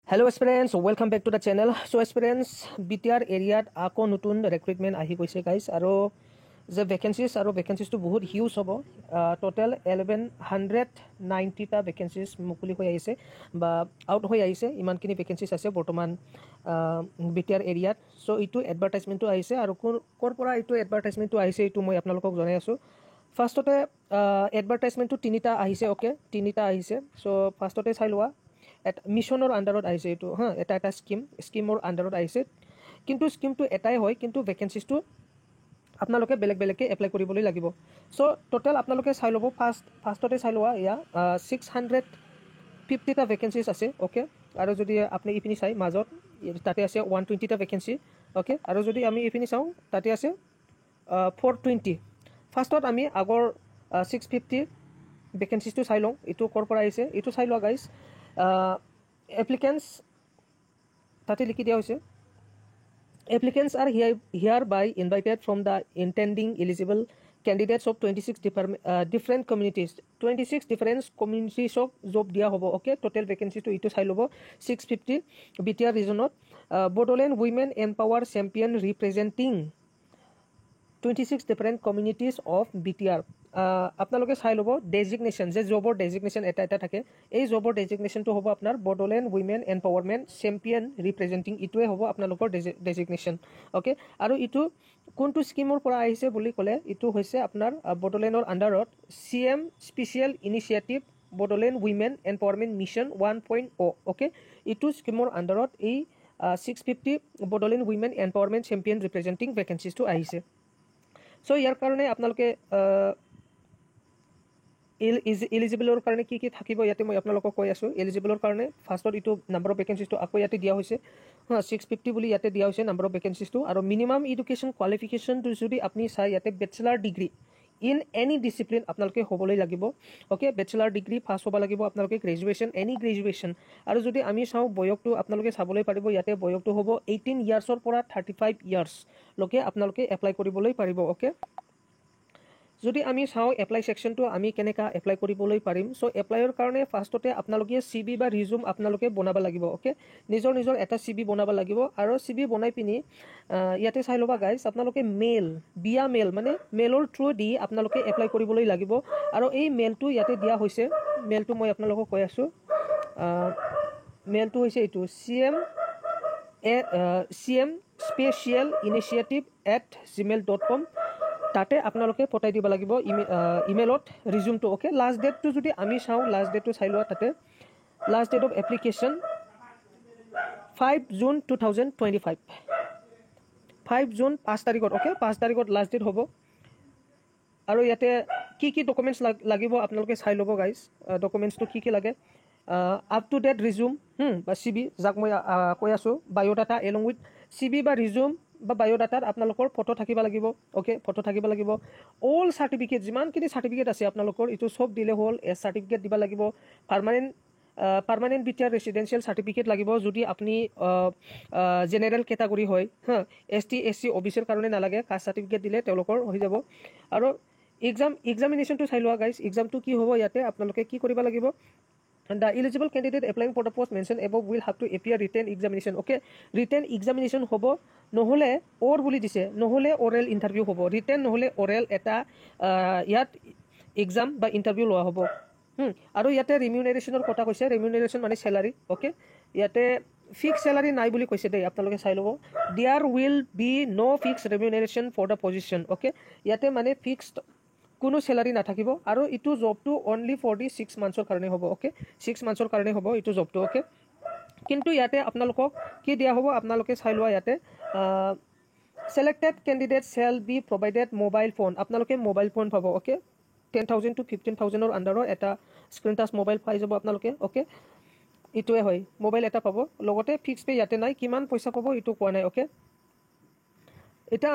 Hello aspirants, welcome back to the channel. So aspirants, BTR area ako nutun recruitment ahi koise guys aro je vacancies to bahut huge hobo. Total 1190 ta vacancies mukuli hoi aise ba out hoi aise iman kini vacancies ase bortoman BTR area. So itu advertisement to aise aro kor pora itu advertisement to aise itu moi apnalokok jonai asu. First ote advertisement to tinita ahise, okay, tinita ahise. So first ote sai loa মিশনৰ আন্ডাৰত আহিছে এইটো হা এটা স্কিমৰ আন্ডাৰত আহিছে কিন্তু স্কিমটো এটাই হয় কিন্তু ভেকেন্সিছটো আপোনালোকে বেলেগ বেলেগকৈ এপ্লাই কৰিবলৈ লাগিব সো টোটাল আপোনালোকে চাই ল'ব ফাৰ্ষ্টতে চাই লোৱা ইয়া 650 টা ভেকেন্সিছ আছে ওকে আৰু যদি আপুনি ইপিনি চাই মাজত তাতে আছে 120 টা ভেকেন্সি ওকে আৰু যদি আমি ইপিনি চাওঁ তাতে আছে 420 ফাৰ্ষ্টত আমি আগৰ 650 ভেকেন্সিছটো চাই লওঁ এইটো ক'ৰ পৰা আহিছে এইটো চাই লোৱা guys applicants tate likhi dia hoise applicants are hereby invited from the intending eligible candidates of 26 different communities 26 different communities of job dia hobo okay total vacancy to itu sai lobo 650 BTR region Bodoland women empower champion representing 26 different communities of BTR আপোনালোকে চাই ল'ব designation যে জবৰ designation এটা থাকে এই জবৰ ডেজিগনেশ্যনটো হ'ব আপোনাৰ বডোলেণ্ড উইমেন এম্পাৱাৰমেণ্ট চেম্পিয়ন ৰিপ্ৰেজেণ্টিং ইটোৱে হ'ব আপোনালোকৰ ডেজিগনেশ্যন অ'কে আৰু ইটো কোনটো স্কিমৰ পৰা আহিছে বুলি ক'লে ইটো হৈছে আপোনাৰ বডোলেণ্ডৰ আণ্ডাৰত CM special initiative Bodoland women empowerment mission 1.0 okay ইটো স্কিমৰ আণ্ডাৰত এই 650 Bodoland women empowerment champion representing ভেকেঞ্চিছটো আহিছে চ' ইয়াৰ কাৰণে আপোনালোকে এলিজিবলৰ কাৰণে কি কি থাকিব ইয়াতে মই আপোনালোকক কৈ আছোঁ এলিজিবলৰ কাৰণে ফাৰ্ষ্টত এইটো নাম্বাৰ অফ ভেকেঞ্চিছটো আকৌ ইয়াতে দিয়া হৈছে 650 বুলি ইয়াতে দিয়া হৈছে নাম্বাৰ অফ ভেকেঞ্চিছটো আৰু মিনিমাম এডুকেশ্যন কোৱালিফিকেশ্যনটো যদি আপুনি চাই ইয়াতে bachelor degree in any discipline আপোনালোকে হ'বলৈ লাগিব অ'কে বেচেলাৰ ডিগ্ৰী পাছ হ'ব লাগিব আপোনালোকে গ্ৰেজুৱেশ্যন এনি গ্ৰেজুৱেশ্যন আৰু যদি আমি চাওঁ বয়সটো আপোনালোকে চাবলৈ পাৰিব ইয়াতে বয়সটো হ'ব 18 ইয়াৰ্ছৰ পৰা 35 ইয়াৰ্ছলৈকে আপোনালোকে এপ্লাই কৰিবলৈ পাৰিব অ'কে যদি আমি চাওঁ এপ্লাই সেকশনটো আমি কেনেকা এপ্লাই কৰিবলৈ পাৰিম সো এপ্লাইৰ কাৰণে ফাৰ্ষ্টতে আপোনালোকে CV বা ৰিজিউম আপোনালোকে বনাব লাগিব ওকে নিজৰ এটা CV বনাব লাগিব আৰু CV বনাই পিনি ইয়াতে চাই ল'বা গাইজ আপোনালোকে মেইল বিয়া মেইল মানে মেইলৰ থ্ৰু দি আপোনালোকে এপ্লাই কৰিবলৈ লাগিব আৰু এই মেইলটো ইয়াতে দিয়া হৈছে মেইলটো মই আপোনালোকক কৈ আছোঁ মেইলটো হৈছে এইটো CM special initiative@gmail.com তাতে আপোনালোকে পঠাই দিব লাগিব ইমেইলত ৰিজিউমটো ওকে লাষ্ট ডেটটো যদি আমি চাওঁ লাষ্ট ডেটটো চাই লোৱা তাতে last date of application 5 June 2025 5 June 5 তাৰিখত ওকে 5 তাৰিখত লাষ্ট ডেট হ'ব আৰু ইয়াতে কি ডকুমেণ্টছ লাগিব আপোনালোকে চাই ল'ব গাইজ ডকুমেণ্টছটো কি লাগে আপ টু ডেট ৰিজিউম বা CV যাক মই কৈ আছোঁ বায়'ডাটা এলং উইথ CV বা ৰিজিউম বা বায়'ডাটাত আপোনালোকৰ ফটো থাকিব লাগিব ওকে ফটো থাকিব লাগিব অল চাৰ্টিফিকেট যিমানখিনি চাৰ্টিফিকেট আছে আপোনালোকৰ এইটো চব দিলে হ'ল চাৰ্টিফিকেট দিব লাগিব পাৰ্মানেণ্ট BTR ৰেচিডেঞ্চিয়েল চাৰ্টিফিকেট লাগিব যদি আপুনি জেনেৰেল কেটাগৰী হয় ST SC OBCৰ কাৰণে নালাগে কাষ্ট চাৰ্টিফিকেট দিলে তেওঁলোকৰ হৈ যাব আৰু এক্সামিনেশ্যনটো চাই লোৱা গাইজ এক্সামটো কি হ'ব ইয়াতে আপোনালোকে কি কৰিব লাগিব The eligible candidate applying for the post mentioned above will have to appear written examination. Okay, written examination hobo নহলে or বুলি দিছে নহলে oral interview hobo written নহলে oral এটা ইয়াত exam বা interview লোৱা হ'ব আৰু ইয়াতে remunerationৰ কথা কৈছে remuneration মানে salary okay ইয়াতে fixed salary নাই বুলি কৈছে দেই আপোনালোকে চাই ল'ব there will be no fixed remuneration for the position okay ইয়াতে মানে fixed কোনো স্যালাৰি নাথাকিব আৰু ইটো জবটো অনলি ফৰ দি 6 মান্থছৰ কাৰণে হ'ব ওকে 6 মান্থছৰ কাৰণে হ'ব ইটো জবটো ওকে কিন্তু ইয়াতে আপোনালোকক কি দিয়া হ'ব আপোনালোকে চাই লোৱা ইয়াতে selected candidate shall be provided mobile phone আপোনালোকে মোবাইল ফোন পাব ওকে 10,000 to 15,000 ৰ আন্ডাৰৰ এটা স্ক্ৰিন টাচ মোবাইল পাই যাব আপোনালোকে ওকে ইটোৱে হয় মোবাইল এটা পাব লগতে ফিক্স পে ইয়াতে নাই কিমান পইচা পাব ইটো কোৱা নাই ওকে এটা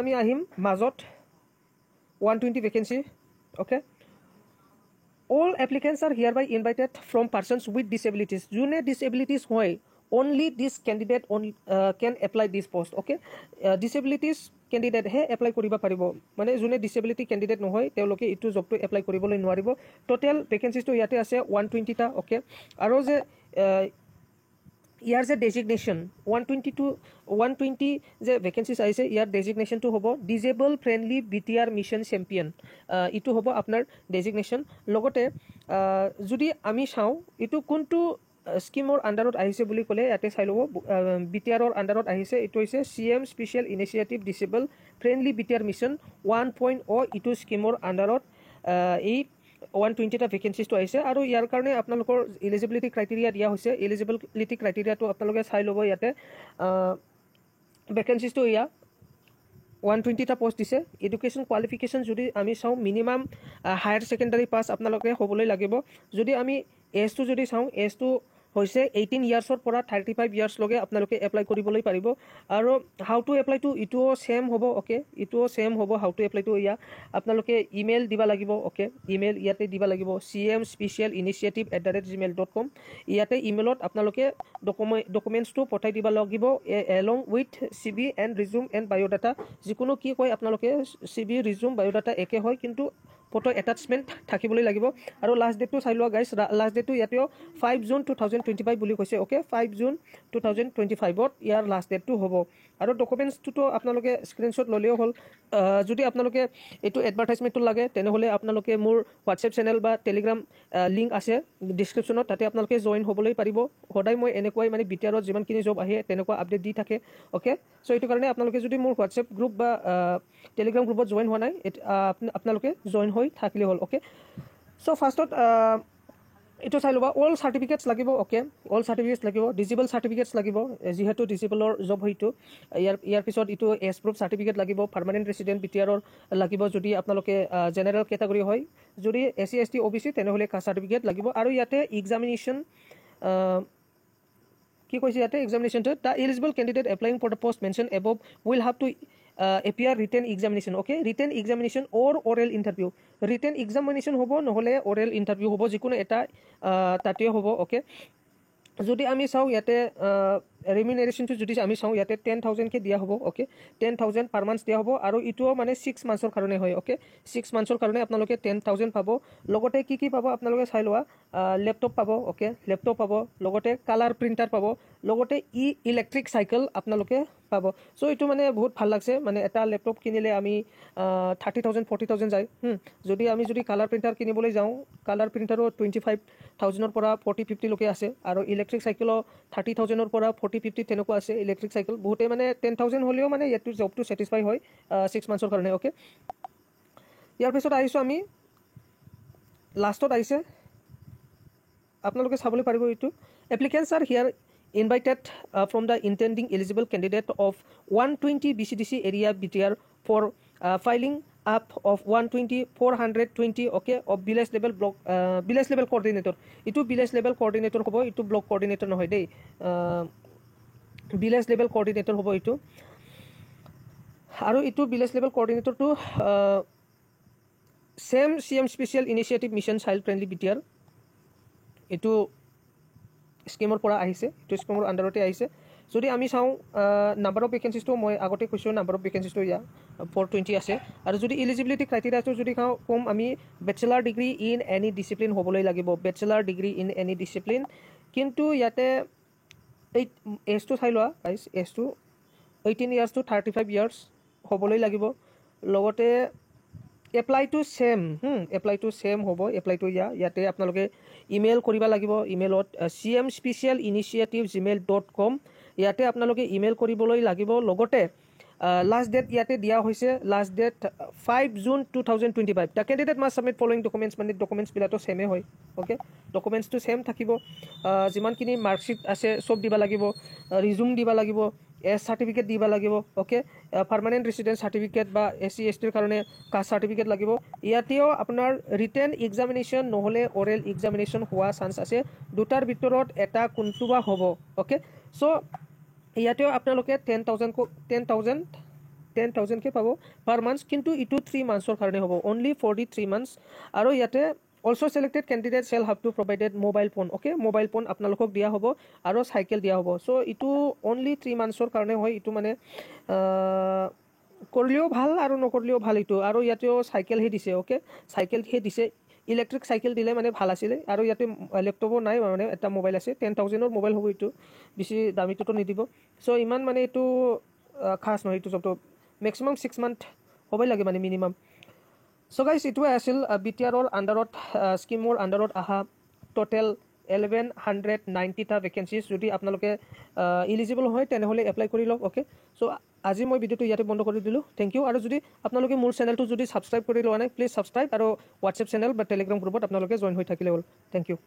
আমি আহিম মাজত 120 vacancy okay all applicants are hereby invited from persons with disabilities june disabilities hoy only this candidate can apply this post okay disabilities candidate he apply koriba paribo mane june disability candidate no hoy teoloke itu job to apply koribole nuaribo total vacancies to yate ase 120 ta okay aro je ইয়াৰ যে designation 120 যে vacancies আহিছে ইয়াৰ ডেজিগনেশ্যনটো হ'ব disable friendly BTR mission champion এইটো হ'ব আপোনাৰ designation লগতে যদি আমি চাওঁ এইটো কোনটো স্কিমৰ আণ্ডাৰত আহিছে বুলি ক'লে ইয়াতে চাই ল'ব BTRৰ আণ্ডাৰত আহিছে এইটো হৈছে CM special initiative disabled friendly BTR mission 1.0 এইটো স্কিমৰ আণ্ডাৰত এই 120টা ভেকেঞ্চিজটো আহিছে আৰু ইয়াৰ কাৰণে আপোনালোকৰ এলিজিবিলিটি ক্ৰাইটেৰিয়া দিয়া হৈছে এলিজিবিলিটি ক্ৰাইটেৰিয়াটো আপোনালোকে চাই ল'ব ইয়াতে ভেকেঞ্চিজটো এয়া 120টা পোষ্ট দিছে এডুকেশ্যন কোৱালিফিকেশ্যন যদি আমি চাওঁ মিনিমাম হায়াৰ ছেকেণ্ডাৰী পাছ আপোনালোকে হ'বলৈ লাগিব যদি আমি এজটো যদি চাওঁ এজটো হৈছে 18 ইয়াৰ্ছৰ পৰা 35 ইয়াৰ্ছলৈকে আপোনালোকে এপ্লাই কৰিবলৈ পাৰিব আৰু হাউ টু এপ্লাইটো ইটোও ছেম হ'ব অ'কে ইটোও ছেম হ'ব হাউ টু এপ্লাইটো এয়া আপোনালোকে ইমেইল দিব লাগিব অ'কে ইমেইল ইয়াতে দিব লাগিব cmspecialinitiative@gmail.com ইয়াতে ইমেইলত আপোনালোকে ডকুমেণ্টছটো পঠাই দিব লাগিব along with CV and resume and biodata যিকোনো কি কয় আপোনালোকে CV ৰিজিউম বায়'ডাটা একে হয় কিন্তু ফটো এটাচমেণ্ট থাকিবলৈ লাগিব আৰু লাষ্ট ডেটটো চাই লোৱা গাইজ লাষ্ট ডেটটো ইয়াতেও 5 জুন 2025 বুলি কৈছে অ'কে 5 জুন 2025ত ইয়াৰ লাষ্ট ডেটটো হ'ব আৰু ডকুমেণ্টছটোতো আপোনালোকে স্ক্ৰীনশ্বট ল'লেও হ'ল যদি আপোনালোকে এইটো এডভাৰটাইজমেণ্টটো লাগে তেনেহ'লে আপোনালোকে মোৰ হোৱাটছএপ চেনেল বা টেলিগ্ৰাম লিংক আছে ডিছক্ৰিপশ্যনত তাতে আপোনালোকে জইন হ'বলৈ পাৰিব সদায় মই এনেকুৱাই মানে BTRত যিমানখিনি জব আহে তেনেকুৱা আপডেট দি থাকে অ'কে চ' এইটো কাৰণে আপোনালোকে যদি মোৰ হোৱাটছএপ গ্ৰুপ বা টেলিগ্ৰাম গ্ৰুপত জইন হোৱা নাই আপোনালোকে জইন হৈ থাকিলে হ'ল অ'কে চ' ফাৰ্ষ্টত এইটো চাই ল'বা অল চাৰ্টিফিকেটছ লাগিব অ'কে অল চাৰ্টিফিকেটছ লাগিব ডিজেবল চাৰ্টিফিকেটছ লাগিব যিহেতু ডিজেবলৰ জব হয়তো ইয়াৰ পিছত এইটো এজ প্ৰুফ চাৰ্টিফিকেট লাগিব পাৰ্মানেণ্ট ৰেচিডেণ্ট BTRৰ লাগিব যদি আপোনালোকে জেনেৰেল কেটাগৰী হয় যদি SC ST OBC তেনেহ'লে কাষ্ট চাৰ্টিফিকেট লাগিব আৰু ইয়াতে এক্সামিনেশ্যন কি কৈছে ইয়াতে এক্সামিনেশ্যনটো the eligible candidate applying for the post mention above will have to appear written examination okay written examination or oral interview written examination হ'ব নহ'লে oral interview হ'ব যিকোনো এটা তাতে হ'ব okay যদি আমি চাওঁ ইয়াতে ৰেমিনাৰেশ্যনটো যদি আমি চাওঁ ইয়াতে 10,000কে দিয়া হ'ব অ'কে 10,000 পাৰ মান্থ দিয়া হ'ব আৰু ইটোও মানে 6 মান্থছৰ কাৰণে হয় অ'কে 6 মান্থছৰ কাৰণে আপোনালোকে 10,000 পাব লগতে কি পাব আপোনালোকে চাই লোৱা লেপটপ পাব অ'কে লেপটপ পাব লগতে কালাৰ প্ৰিণ্টাৰ পাব লগতে ইলেক্ট্ৰিক চাইকেল আপোনালোকে পাব চ' এইটো মানে বহুত ভাল লাগছে মানে এটা লেপটপ কিনিলে আমি 30,000 40,000 যায় যদি কালাৰ প্ৰিণ্টাৰ কিনিবলৈ যাওঁ কালাৰ প্ৰিণ্টাৰো 25,000ৰ পৰা 40-50 লৈকে আছে আৰু ইলেক্ট্ৰিক চাইকেলো 30,000ৰ পৰা 40-50 তেনেকুৱা আছে ইলেক্ট্ৰিক চাইকেল বহুতে মানে 10,000 হ'লেও মানে ইয়াতো জবটো ছেটিছফাই হয় 6 মান্থছৰ কাৰণে অ'কে ইয়াৰ পিছত আহিছোঁ আমি লাষ্টত আহিছে আপোনালোকে চাবলৈ পাৰিব এইটো applicants are here invited from the intending eligible candidate of 120 BCDC area BTR for filing up of 120,420 okay of village level block village level coordinator itu village level coordinator hobo itu block coordinator nohoy dei village level coordinator hobo itu aru itu village level coordinator to same CM special initiative mission child friendly BTR itu স্কিমৰ পৰা আহিছে এইটো স্কিমৰ আণ্ডাৰতে আহিছে যদি আমি চাওঁ number of ভেকেঞ্চিছটো মই আগতে কৈছোঁ নাম্বাৰ অফ ভেকেঞ্চিছটো ইয়াৰ 420 আছে আৰু যদি এলিজিবিলিটি ক্ৰাইটেৰিয়াটো যদি কম আমি bachelor degree in any discipline হ'বলৈ লাগিব bachelor degree in any discipline কিন্তু ইয়াতে এই এজটো চাই লোৱা গাইজ এজটো 18 ইয়াৰ্ছ টু 35 ইয়াৰ্ছ হ'বলৈ লাগিব লগতে এপ্লাই টু ছেম হ'ব এপ্লাইটো ইয়াতে আপোনালোকে ইমেইল কৰিব লাগিব ইমেইলত cmspecialinitiative@gmail.com ইয়াতে আপোনালোকে ইমেইল কৰিবলৈ লাগিব লগতে লাষ্ট ডেট ইয়াতে দিয়া হৈছে last date 5 June 2025 the candidate must submit following documents মানে ডকুমেণ্টছবিলাকতো ছেমে হয় অ'কে ডকুমেণ্টছটো ছেম থাকিব যিমানখিনি মাৰ্কশ্বিট আছে চব দিব লাগিব ৰিজিউম দিব লাগিব এজ চাৰ্টিফিকেট দিব লাগিব অ'কে পাৰ্মানেণ্ট ৰেচিডেণ্ট চাৰ্টিফিকেট বা SC STৰ কাৰণে কাষ্ট চাৰ্টিফিকেট লাগিব ইয়াতেও আপোনাৰ ৰিটেন এক্সামিনেশ্যন নহ'লে অৰেল এক্সামিনেশ্যন হোৱা চান্স আছে দুটাৰ ভিতৰত এটা কোনটোবা হ'ব অ'কে চ' ইয়াতেও আপোনালোকে 10,000কে পাব পাৰ মান্থ কিন্তু ইটো 3 মান্থছৰ কাৰণে হ'ব অনলি ফৰ দি 3 মান্থছ আৰু ইয়াতে also' selected candidate shall have to provided mobile phone okay mobile phone আপোনালোকক দিয়া হ'ব আৰু চাইকেল দিয়া হ'ব চ' ইটো অনলি 3 মান্থছৰ কাৰণে হয় ইটো মানে কৰিলেও ভাল আৰু নকৰিলেও ভাল এইটো আৰু ইয়াতেও চাইকেলহে দিছে অ'কে চাইকেলহে দিছে ইলেক্ট্ৰিক চাইকেল দিলে মানে ভাল আছিলে আৰু ইয়াতে লেপটপো নাই মানে এটা মোবাইল আছে 10,000ৰ মোবাইল হ'ব এইটো বেছি দামীটোতো নিদিব চ' ইমান মানে এইটো খাছ নহয় এইটো জবটো মেক্সিমাম 6 মান্থ হ'বই লাগে মানে মিনিমাম চ' গাইজ এইটোৱে আছিল BTRৰ আণ্ডাৰত স্কিমৰ আণ্ডাৰত অহা টোটেল 1190টা ভেকেঞ্চিজ যদি আপোনালোকে ইলিজিবল হয় তেনেহ'লে এপ্লাই কৰি লওক অ'কে চ' আজি মই ভিডিঅ'টো ইয়াতে বন্ধ কৰি দিলোঁ থেংক ইউ আৰু যদি আপোনালোকে মোৰ চেনেলটো যদি ছাবস্ক্ৰাইব কৰি লোৱা নাই প্লিজ ছাবস্ক্ৰাইব আৰু হোৱাটছএপ চেনেল বা টেলিগ্ৰাম গ্ৰুপত আপোনালোকে জইন হৈ থাকিলে হ'ল থেংক ইউ